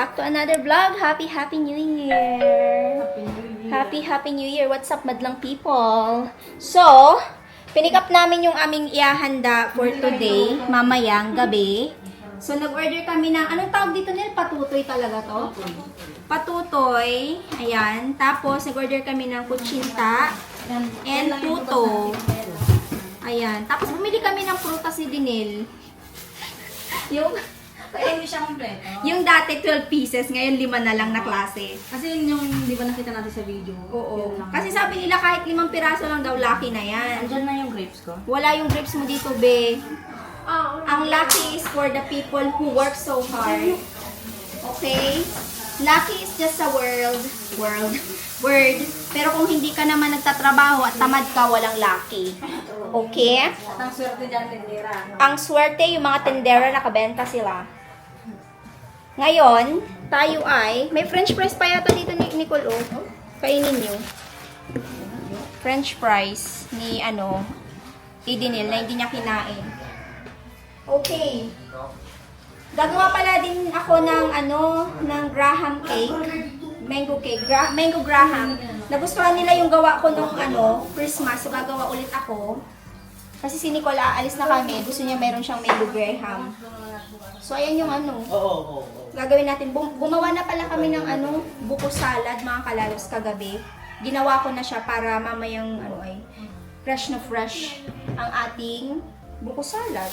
back to another vlog. Happy New Year! Happy New Year! What's up, madlang people? So, pinick up namin yung aming ihahanda for today, mamayang gabi. So, nag-order kami ng, anong tawag dito nila? Patutoy talaga to? Patutoy. Ayan. Tapos, nag-order kami ng kutsinta and puto. Ayan. Tapos, bumili kami ng prutas ni Dinil. Hindi siya kompleto. Yung dati 12 pieces, ngayon 5 na lang na klase. Kasi yung di ba nakita natin sa video? Oo. Yun lang. Kasi sabi nila kahit 5 piraso lang daw, lucky na yan. Andyan na yung grapes ko. Wala yung grapes mo dito, be. Ang lucky is for the people who work so hard. Okay? Lucky is just a word. Pero kung hindi ka naman nagtatrabaho at tamad ka, walang lucky. Okay? At ang swerte dyan, tindera. Ang swerte, yung mga tendera nakabenta sila. Ngayon, tayo ay, may french fries pa yata dito ni Nicole, oh. Kainin nyo. French fries ni, Idinil, na hindi niya kinain. Okay. Gagawa pala din ako ng, ng Graham cake. Mango cake. Mango Graham. Nagustuhan nila yung gawa ko nung, Christmas. So, gagawa ulit ako. Kasi si Nicole, aalis na kami. Gusto niya meron siyang Mango Graham. So, ayan yung gagawin natin. Gumawa na pala kami ng buko salad, mga kalalabs, kagabi. Ginawa ko na siya para mamayang fresh na fresh ang ating buko salad.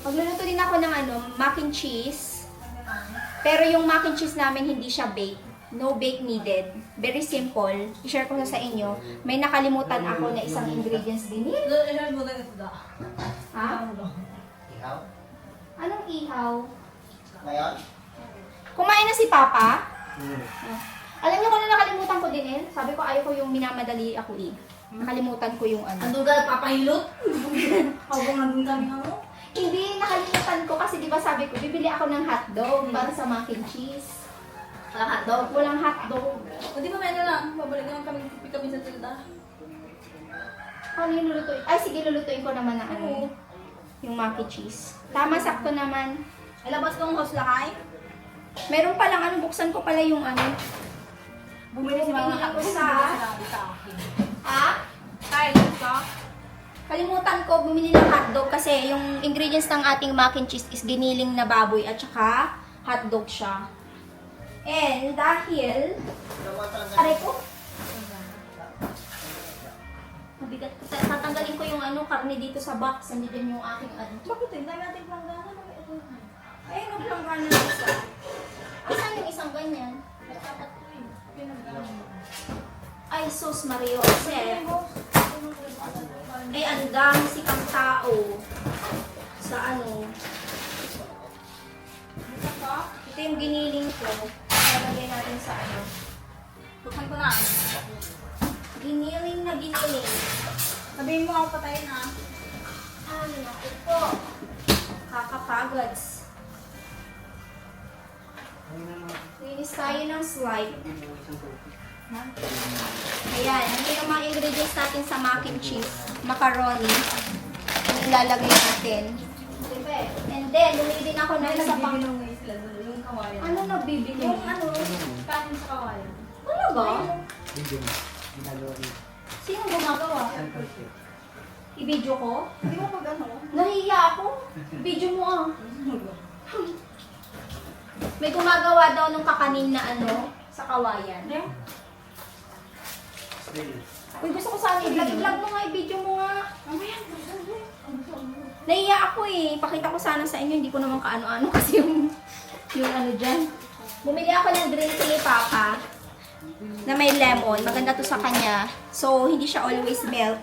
Magluluto din ako ng mac and cheese. Pero yung mac and cheese namin hindi siya baked. No bake needed. Very simple. I-share ko na sa inyo. May nakalimutan ako na isang ingredients din. Ha? Ihaw? Anong ihaw? Ngayon? Kumain na si Papa? Alam niyo kung ano nakalimutan ko din eh? Sabi ko ayaw ko yung minamadali ako eh. Nakalimutan ko yung Andun ka, papahilot? Habang nandun kami Hindi, nakalimutan ko kasi di ba sabi ko, bibili ako ng hotdog para sa mac and cheese. Walang hotdog? Walang hotdog. O di ba may lang? Babalik naman kami, pick up sa tilda. Ano yung lulutuin? Ay, sige, lulutuin ko naman ng yung mac and cheese. Tama, sakto naman. Ilabas ko ang house lakay? Meron palang buksan ko pala yung Bumili si Mama Pinili ko Hotdog. sa- Sinabi sa akin. Kaya ka? Kalimutan ko bumili ng hotdog kasi yung ingredients ng ating mac and cheese is giniling na baboy at saka hotdog siya. And dahil, aray ko, mabigat ko. Tatanggalin ko yung karne dito sa box. Nandiyan yung aking Bakit hindi natin planggana? Ayun, naglanggana na isa. Asan yung isang ganyan? Ay, sus Mario. Kasi, ang dami sikang tao sa Ito yung giniling ko. Lalagay natin sa Buksan ko na. Giniling na giniling. Sabihin mo ako patayin ha. Ay, naku po. Kakapagads. Linis tayo ng slide. Ayan, ito yung mga ingredients natin sa mac and cheese. Macaroni. Ang ilalagay natin. And then, bumili din ako ng isa pang... Yung kawayan. Ano nabibili? Yung kanin sa kawayan. Talaga? Ginagawa niya. Sino gumagawa? I-video ko? Di ba pag Nahiya ako. Video mo May gumagawa daw nung kakanin na sa kawayan. Uy, gusto ko sana i-vlog mo nga, i-video mo nga. Nahiya ako eh. Pakita ko sana sa inyo, hindi ko naman kaano-ano kasi yung dyan. Bumili ako ng drink ni Papa na may lemon. Maganda to sa kanya. So, hindi siya always milk.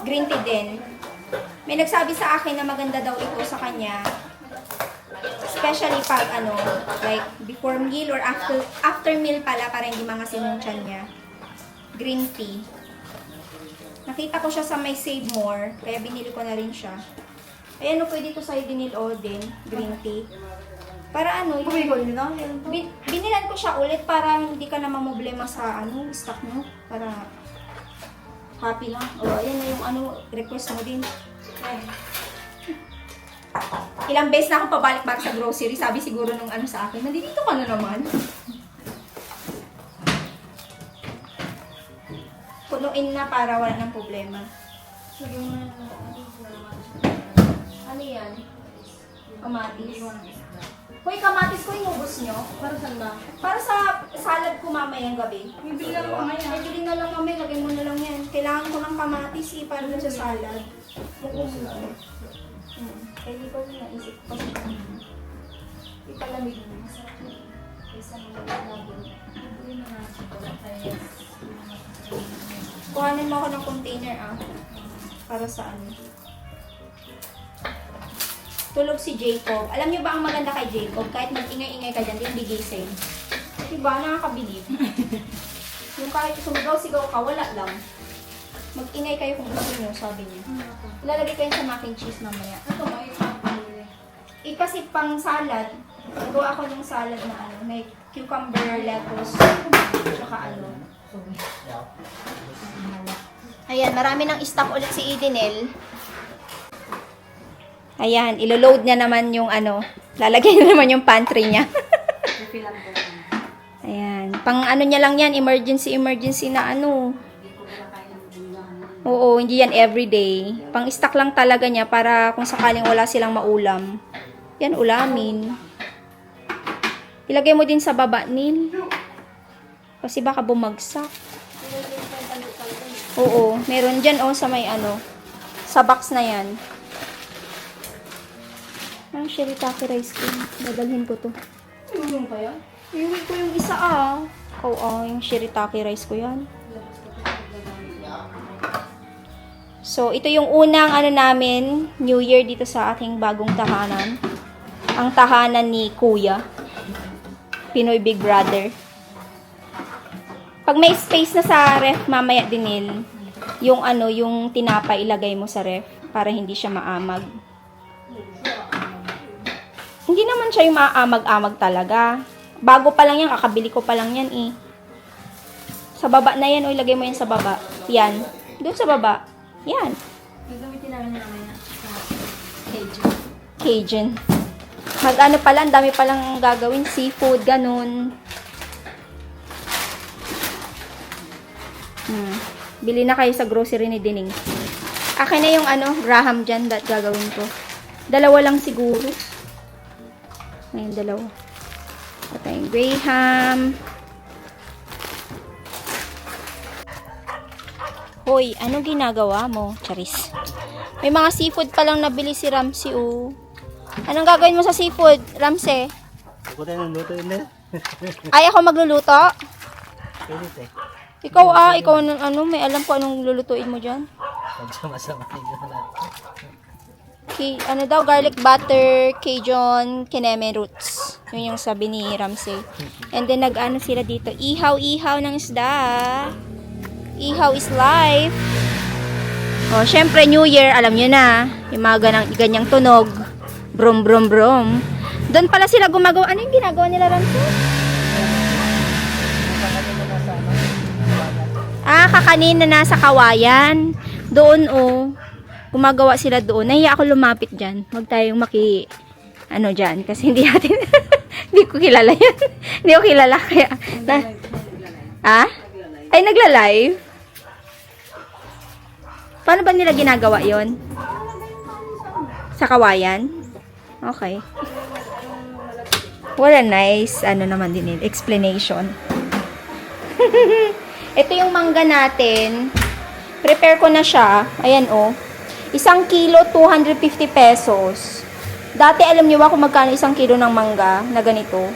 Green tea din. May nagsabi sa akin na maganda daw ito sa kanya. Especially pag like before meal or after meal pala para hindi mangasin yung tiyan niya. Green tea. Nakita ko siya sa may Save More, kaya binili ko na rin siya. Ayan pwede ito sa Dinil Odin, green tea. Para binilan ko siya ulit para hindi ka na mamblema sa stock mo. Para happy lang. O, ayan na yung request mo din. Ilang beses na ako pabalik-balik sa grocery. Sabi siguro nung ano sa akin, nandito ka na naman. Punuin na para wala ng problema. Sige mo na. Ano yan? Kamatis. Hoy, kamatis ko inubos nyo. Para saan ba? Para sa salad ko mamayang gabi. Bibili lang ko mamaya. Ay, bilhin na lang mamaya. Lagay mo na lang yan. Kailangan ko ng kamatis eh, para dun sa salad. Kaya di ko naisip ko kasi ipalamig mo. Kaysa mga lagyan. Bibili na natin ko. Kaya Kuhanin mo ako ng container para sa ano. Tulog si Jacob. Alam niyo ba ang maganda kay Jacob? Kahit mag-ingay-ingay ka dyan, hindi gising. Diba? Nakakabilib. Yung kahit sumigaw-sigaw ka, wala lang. Mag-ingay kayo kung gusto niyo, sabi niya. Ilalagay kayo sa mac and cheese mamaya. ito ba? Eh kasi pang salad, nagawa ako ng salad na ano, may cucumber, lettuce, tsaka ano. Ayan, marami ng stock ulit si Edenel. Ayan, ilo-load niya naman yung ano, lalagyan niya naman yung pantry niya. Refilan ko. Ayan, pang ano niya lang yan, emergency na ano. Oo, hindi yan everyday. Pang stock lang talaga niya para kung sakaling wala silang maulam. Yan, ulamin. Ilagay mo din sa baba, Nil. Kasi baka bumagsak. Oo, meron dyan sa may ano, sa box na yan. Shirataki rice ko. Dadalhin ko to. Yung pa yun? Iuwi ko yung isa yung shirataki rice ko yan. So, ito yung unang ano namin, New Year dito sa aking bagong tahanan. Ang tahanan ni Kuya. Pinoy Big Brother. Pag may space na sa ref, mamaya dinil, yung ano, yung tinapay ilagay mo sa ref para hindi siya maamag. Hindi naman siya yung maamag-amag talaga. Bago pa lang yan, kakabili ko pa lang yan eh. Sa baba na yan, ilagay mo yan sa baba. Yan. Doon sa baba. Yan. Gagamitin namin na naman sa Cajun. Cajun. Mag-ano pala, ang dami palang gagawin. Seafood, ganun. Bili na kayo sa grocery ni Dining. Akin na yung ano, Graham dyan, gagawin ko. Dalawa lang siguro. Ayun, dalawa. Ito yung Graham. Hoy, anong ginagawa mo, Charis? May mga seafood pa lang nabili si Ramsey, oh. Anong gagawin mo sa seafood, Ramsey? Ako tayo ng luto yun na. Ay, ako magluluto? Pwede eh. Ikaw ano, may alam ko anong lulutuin mo dyan? Magsama-sama yun natin. Ano daw, garlic butter, Cajun, kineme roots. Yun yung sabi ni Ramsey. And then, nag-ano sila dito, ihaw-ihaw ng isda. Ihaw is life. O, syempre, New Year, alam nyo na. Yung mga ganyang tunog. Brum, brum, brum. Doon pala sila gumagawa. Ano yung ginagawa nila, Ramsey? Kakanin na nasa kawayan. Doon, gumagawa sila doon. Nahiya ako lumapit dyan. Huwag tayong dyan. Kasi hindi natin, hindi ko kilala yan. Hindi ko kilala. Kaya, Ay, nagla-live? Paano ba nila ginagawa yon? Sa kawayan? Okay. What a nice, naman din explanation. Ito yung mangga natin. Prepare ko na siya. Ayan, 1 kilo, 250 pesos. Dati, alam niyo ba kung magkano 1 kilo ng mangga na ganito?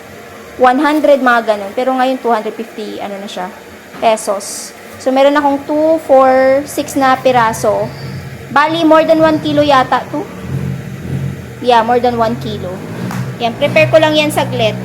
100 mga ganun. Pero ngayon, 250, na siya, pesos. So, meron akong 2, 4, 6 na piraso. Bali, more than 1 kilo yata to. Yeah, more than 1 kilo. Yan, prepare ko lang yan saglit.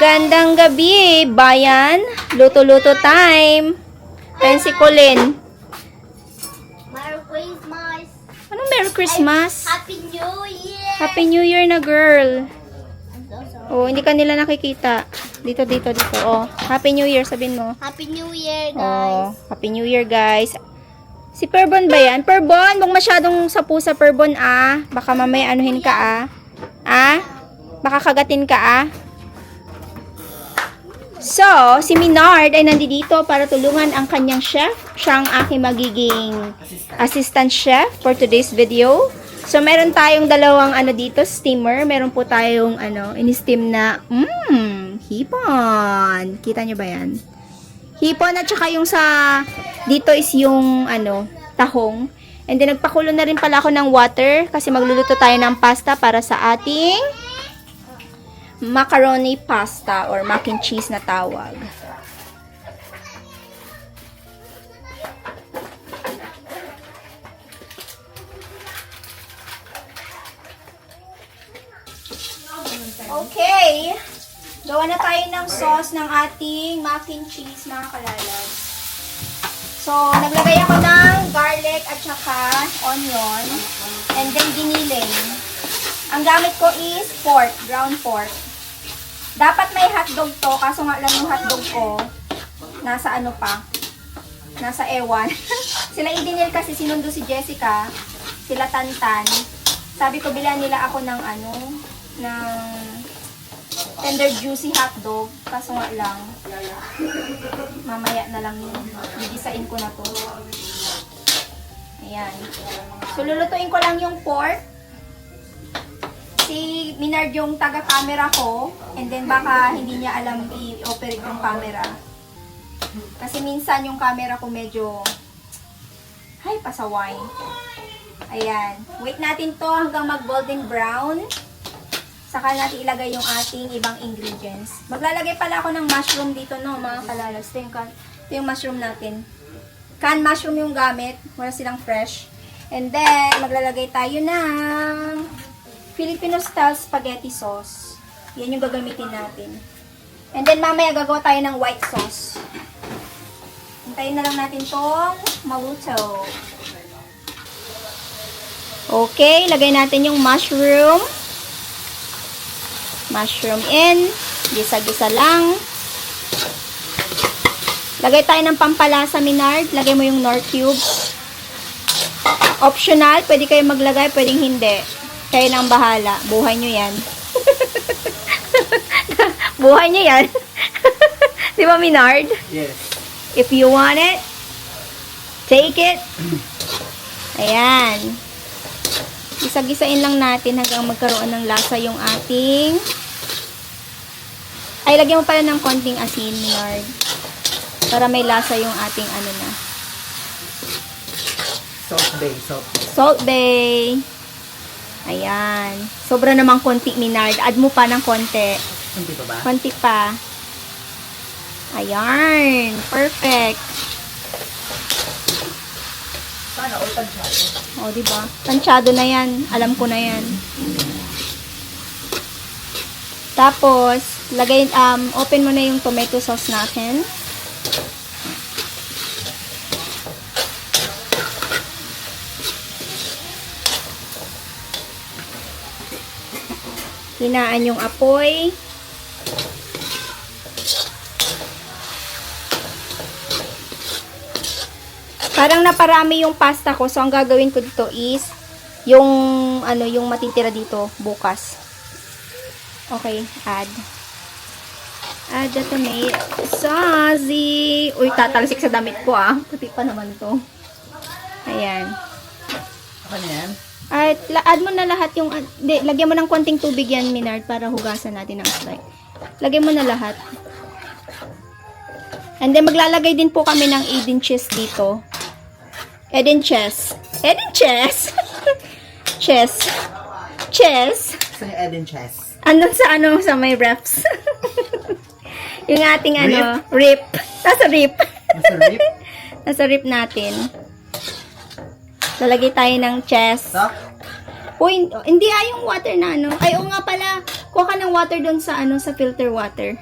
Magandang gabi, bayan. Luto-luto time. Ayan si Colin. Merry Christmas. Anong Merry Christmas? Happy New Year. Happy New Year na, girl. I'm so sorry. Oh, hindi ka nila nakikita. Dito. Oh, Happy New Year, sabihin mo. Happy New Year, Oh, guys. Happy New Year, guys. Si Perbon ba yan? Perbon, huwag masyadong sapu sa Perbon, ah. Baka mamaya anuhin ka, ah. Ah? Baka kagatin ka, ah. So, si Minard ay nandito para tulungan ang kanyang chef. Siya ang aking magiging assistant chef for today's video. So, meron tayong dalawang dito, steamer. Meron po tayong in-steam na hipon. Kita nyo ba yan? Hipon at saka yung sa dito is yung tahong. And then nagpakulo na rin pala ako ng water kasi magluluto tayo ng pasta para sa ating macaroni pasta or mac and cheese na tawag. Okay. Gawa na tayo ng sauce ng ating mac and cheese, mga kalalad. So, naglagay ako ng garlic at saka onion and then giniling. Ang gamit ko is pork, ground pork. Dapat may hotdog to, kaso nga lang yung hotdog ko, nasa nasa ewan. Sila Idinil kasi sinundo si Jessica, sila Tantan. Sabi ko bilan nila ako ng ng tender juicy hotdog, kaso nga lang, mamaya na lang yun. Gigisain ko na to. Ayan. So, lulutuin ko lang yung pork. Si Minard yung taga-camera ko, and then baka hindi niya alam i-operate yung camera. Kasi minsan yung camera ko medyo pasaway. Ayan. Wait natin to hanggang mag-golden brown. Saka natin ilagay yung ating ibang ingredients. Maglalagay pala ako ng mushroom dito, no, mga kalalas. Ito yung mushroom natin. Canned mushroom yung gamit. Wala silang fresh. And then, maglalagay tayo ng Filipino style spaghetti sauce. Yan yung gagamitin natin. And then, mamaya gagawa tayo ng white sauce. Hintayin na lang natin tong maluto. Okay, lagay natin yung mushroom. Mushroom in. Gisa-gisa lang. Lagay tayo ng pampalasa, Minard. Lagay mo yung Knorr cubes. Optional. Pwede kayo maglagay, pwedeng hindi. Kayo nang bahala. Buhay nyo yan. Buhay nyo yan. Di ba, Minard? Yes. If you want it, take it. Ayan. Gisa-gisain lang natin hanggang magkaroon ng lasa yung ating... Ay, lagyan mo pala ng konting asin, Minard. Para may lasa yung ating na. Salt Bay. Salt Bay. Ayan. Sobra namang konti, Minard. Add mo pa ng konti. Hindi pa ba? Konti pa. Ayan. Perfect. Sana all tansyado. O, diba? Tansyado na yan. Alam ko na yan. Tapos, open mo na yung tomato sauce natin. Hinaan yung apoy. Parang naparami yung pasta ko. So, ang gagawin ko dito is yung matitira dito bukas. Okay, add the tomato sauce. Uy, tatalsik sa damit ko, ah. Puti pa naman to. Ayan. Ako na yan? At add mo na lahat yung... lagyan mo ng konting tubig yan, Minard, para hugasan natin ng slide. Lagyan mo na lahat. And then, maglalagay din po kami ng Eden cheese dito. Eden cheese. Eden cheese! Cheese. Cheese. Saan yung Eden Chess? Andun sa may reps. Yung ating rip. Nasa rip. Nasa rip? Nasa rip natin. Lalagay tayo ng chest. Stop? Uy, hindi yung water na Ay, oo nga pala. Kuha ka ng water doon sa sa filter water.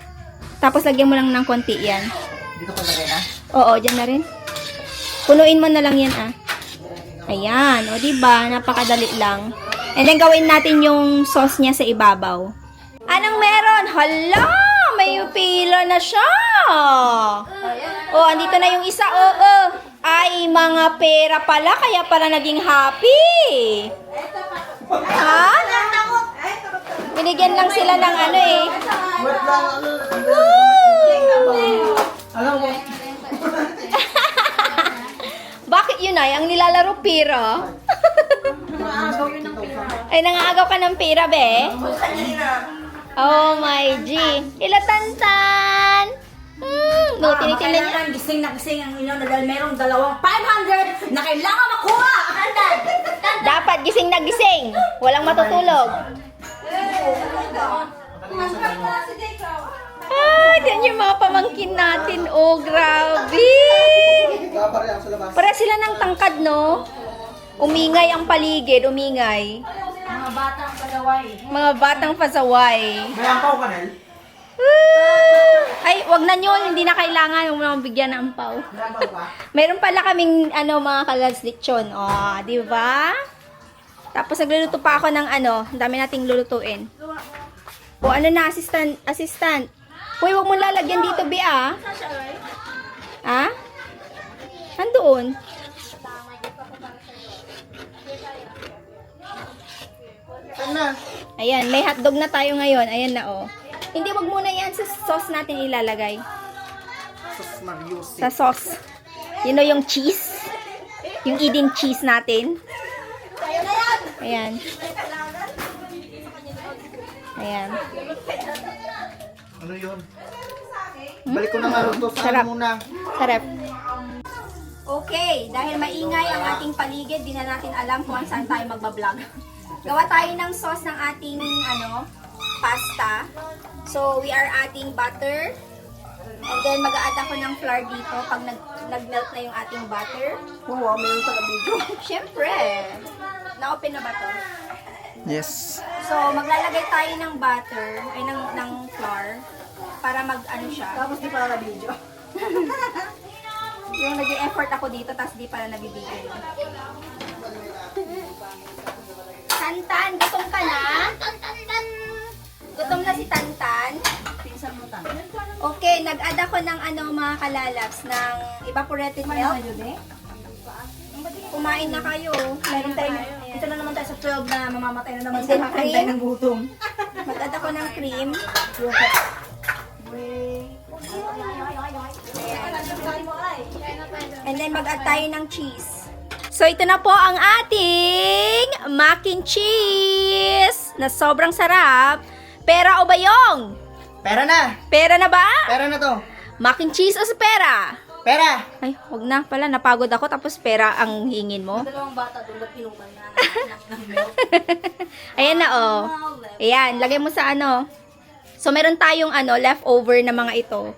Tapos lagyan mo lang ng konti yan. Dito ko lagay na. Oo, dyan na rin. Punuin mo na lang yan, ah. Ayan, o diba? Napakadali lang. And then gawin natin yung sauce niya sa ibabaw. Anong meron? Hala! May pila na siya! Oh, andito na yung isa. Oo. Ay, mga pera pala. Kaya pala naging happy. Ha? Binigyan lang sila ng ano eh. Woo! Alam mo, Bakit yun ay? Ang nilalaro pera? Ay, nangaagaw ka ng pera, be? Oh my G. Ilatantan! No, tinitingnan niya. Gising na gising ang inyo na dahil merong dalawang 500 na kailangan makuha. Dapat gising na gising. Walang matutulog. Ah, yan yung mga pamangkin natin. Oh, grabe. Para sila ng tangkad, no? Umingay ang paligid, umingay. Mga batang pagaway. Mga batang pasaway. may ampaw ka, Nel? Ay, wag na yun. Hindi na kailangan. Huwag mo naman bigyan ng ampaw. May ampaw ka? Meron pala kaming, mga kalads lechon. Oh, di ba? Tapos nagluluto pa ako ng ang dami nating lulutuin. O, ano na, assistant. Uy, wag mo lalagyan dito, Bia. Ha? Andoon. Saan na? Ayan, may hotdog na tayo ngayon. Ayan na, oh. Hindi, wag muna yan sa sauce natin ilalagay. Sus Mariusi. Sa sauce. Yun o yung cheese. Yung Eden cheese natin. Ayan. Ayan. Ano yun? Balik ko na nga rin to. Sarap. Saan muna? Sarap. Okay, dahil maingay ang ating paligid, di na natin alam kung saan tayo magbablog. Gawa tayo ng sauce ng ating pasta. So, we are adding butter. And then, mag-a-add ako ng flour dito pag nag-melt na yung ating butter. Oo, meron sa video. Siyempre. Na-open na ba to? Yes. So, maglalagay tayo ng butter, ay ng flour, para mag-ano siya. Tapos di pala na video. Yung naging effort ako dito, tapos di pala nabibigay. Tantan, gutom ka na? Gutom na si Tantan. Pinsan mo tan. Okay, nag-add ako ng mga kalalabs, ng evaporated milk. Kumain na kayo. Meron tayo. Ito na naman tayo sa 12 na mamamatay na naman And sa then kakantay cream. ng gutom. Mag-add ako ng cream. And then mag-add tayo ng cheese. So ito na po ang ating mac and cheese na sobrang sarap. Pera o bayong? Pera na! Pera na ba? Pera na to! Mac and cheese o sa pera? Pera! Ay, wag na pala. Napagod ako tapos pera ang hingin mo. Dalawang bata doon na pinuman na ng milk. Ayan na oh. Ayan, lagay mo sa So meron tayong leftover na mga ito.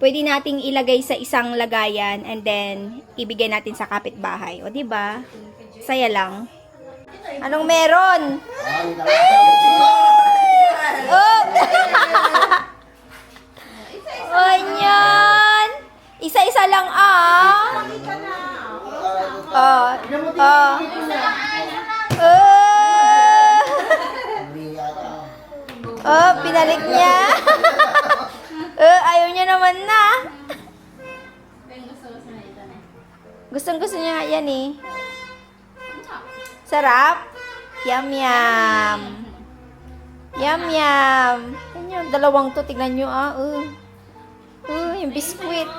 Pwede nating ilagay sa isang lagayan and then ibigay natin sa kapitbahay. O, di ba? Saya lang. Anong meron? Oh! O, yan! Isa-isa lang, ah! Oh. Oh. Oh, pinalik niya. Ayaw niya naman na. Gustong-gusto niya nga yan eh. Sarap. Yum, yum. Yum, yum. Yan yun, dalawang to. Tignan nyo ah. Yung biskuit.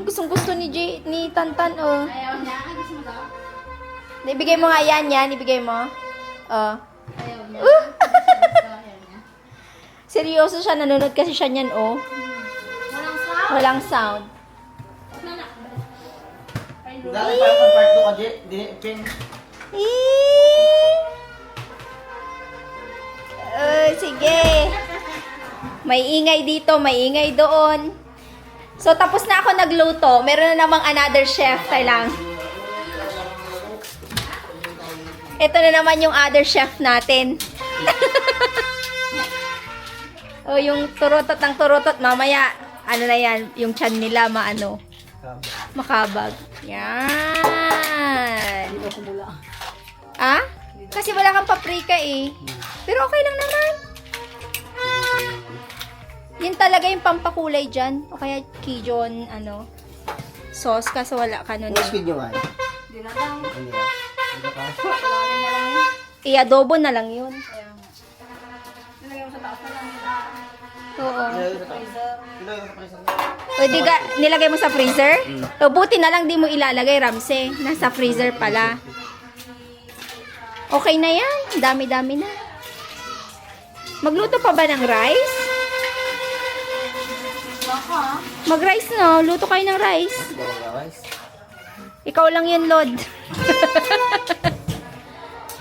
Gustong-gusto ni Tantan oh. Ayaw niya. Gusto mo daw? Ibigay mo nga yan. Ibigay mo. Oh. Ayaw niya. Seryoso siya, nanonood kasi siya niyan, oh. Walang sound. Walang sound. Dali pa yung part 2 ka, di, pin. Sige. May ingay dito, may ingay doon. So, tapos na ako nagluto. Meron na namang another chef. Kailang. Ito na naman yung other chef natin. O, yung turutot ng turutot, mamaya, ano na yan, yung tiyan nila, makabag. Yan. Hindi ko kumula. Ah? Kasi wala kang paprika eh. Pero okay lang naman. Yun talaga yung pampakulay dyan. O kaya Kijon, sauce. Kaso wala ka nun. Mas video nga. Hindi na lang. I-adobo na lang yun. Nilagay mo sa taas na lang. Oo. Freezer. O di ka, nilagay mo sa freezer? O buti na lang di mo ilalagay, Ramse. Nasa freezer pala. Okay na yan. Dami-dami na. Magluto pa ba ng rice? Baka. Mag-rice no. Luto kayo ng rice. Ikaw lang yun, Lord.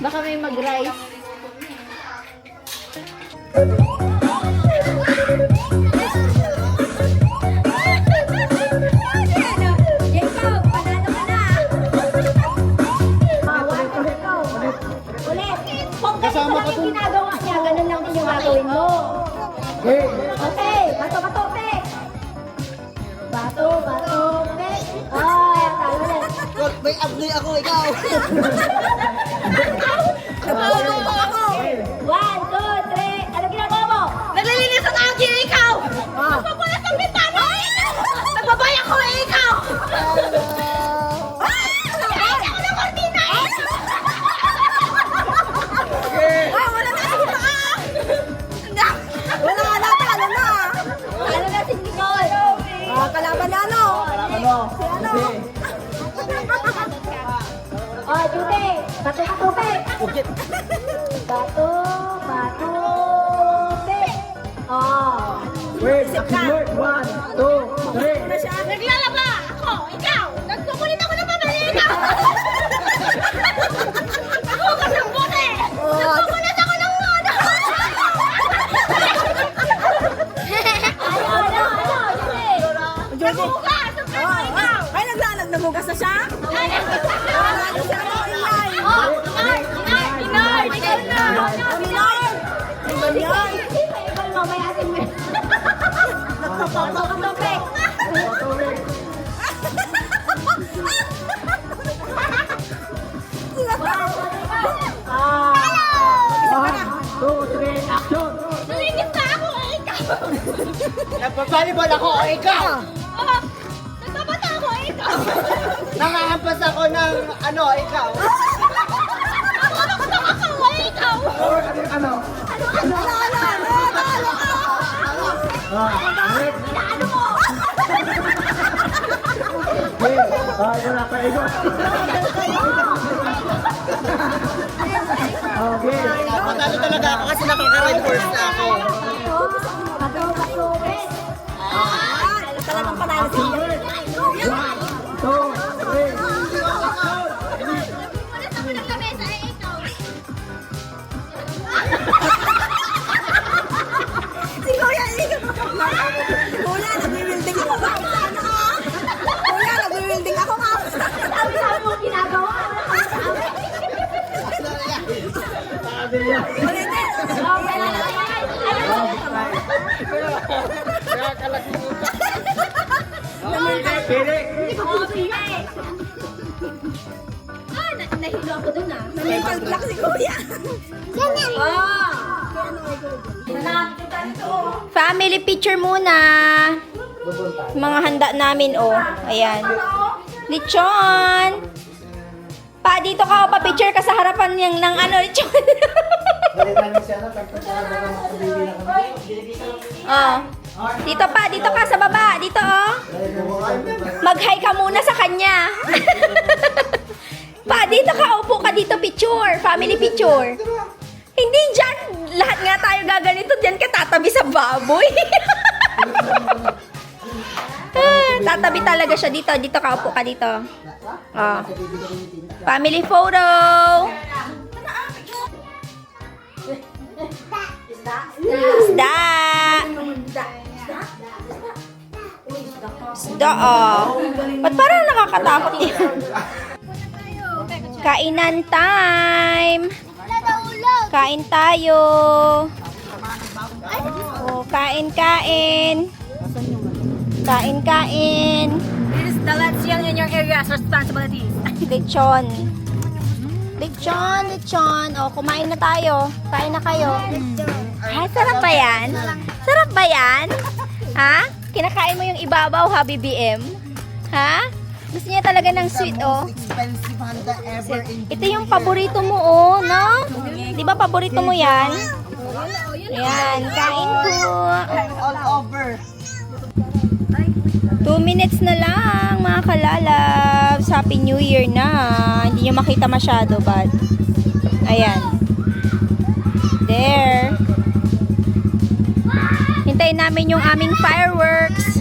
Baka may mag-rice. Jacob, panalo ka na. Ulit. Kung ganito lang yung ginagawa niya, ganun lang din yung gagawin mo. Okay, bato, pe. Bato, pe. Ay, talo na. May abdoy ako, ikaw! Napaulo ako. 1, 2, 3. Ano ginagawa mo? Naglilinis ang akin, ikaw! Magpapulas ang bintana! Nagbabay ako, ikaw! Ay, ako na kortina! Ay, wala na si Paa! Wala na, talo na! Ano na si Nicole? Kalaban na, ano? Oh, Tute. Bato ka, Tute. Bato, pe. Oh. Naglalaba ako, ikaw! Nagkukulit ako ng pabali, ikaw! Ako kasang bote! Nagkukulit ako ng mono! Ano, Tute? Nagugas! Ang pwede, ikaw! Ay, nagmugas na siya? Oh, Inay! Ikaw na! Ikaw mamaya atin mo. Bato ka, Tute. Nalinis na ako, ikaw! Nagpa-volleyball ako, ikaw! Oh, nagbabata ako, ikaw! Nangahampas ako ng ikaw! Ako, nakatak ako, ikaw! Ano? Inaano mo? Wala pa ikot. Okay. Matalo talaga ako kasi nakaka-red horse na ako. Bato ka, Tute. Talagang panalo si Punas ako ng lamesa, ikaw! Si Kuya, Kuya, nag-wielding ako. Kuya, nag-wielding ako. Sabi mo ginagawa. Okay na lang. Kaya kalakimutan. Nahilo ako dun ah. Mental block si Kuya. Family picture muna. Mga handa namin, oh. Ayan. Lechon. Pa, dito ka, pa-picture ka sa harapan ng lechon. Oh. Dito ka sa baba. Dito, oh. Mag-hi ka muna sa kanya. Pa, dito ka. Upo ka dito, picture. Family picture. Hindi dyan. Lahat nga tayo gaganito. Dyan ka tatabi sa baboy. Tatabi talaga siya dito. Dito ka. Upo ka dito. Oh. Family photo. Isda. Isda, oh. Ba't parang nakakatakot yan? Kainan time. Kain tayo. Oh, kain. Kain. This is the lechon in your area's responsibilities. Lechon. O, kumain na tayo. Kain na kayo. Ay, sarap ba yan? Sarap ba yan? Ha? Kinakain mo yung ibabaw, ha, BBM? Ha? Gusto niya talaga ng sweet, oh. Expensive handa ever in Ito yung paborito mo, oh, no? Di ba paborito mo yan? Ayan, kain po. all over. 2 minutes na lang, mga kalalabs. Happy New Year na. Hindi nyo makita masyado, but ayan. There. Hintayin namin yung aming fireworks.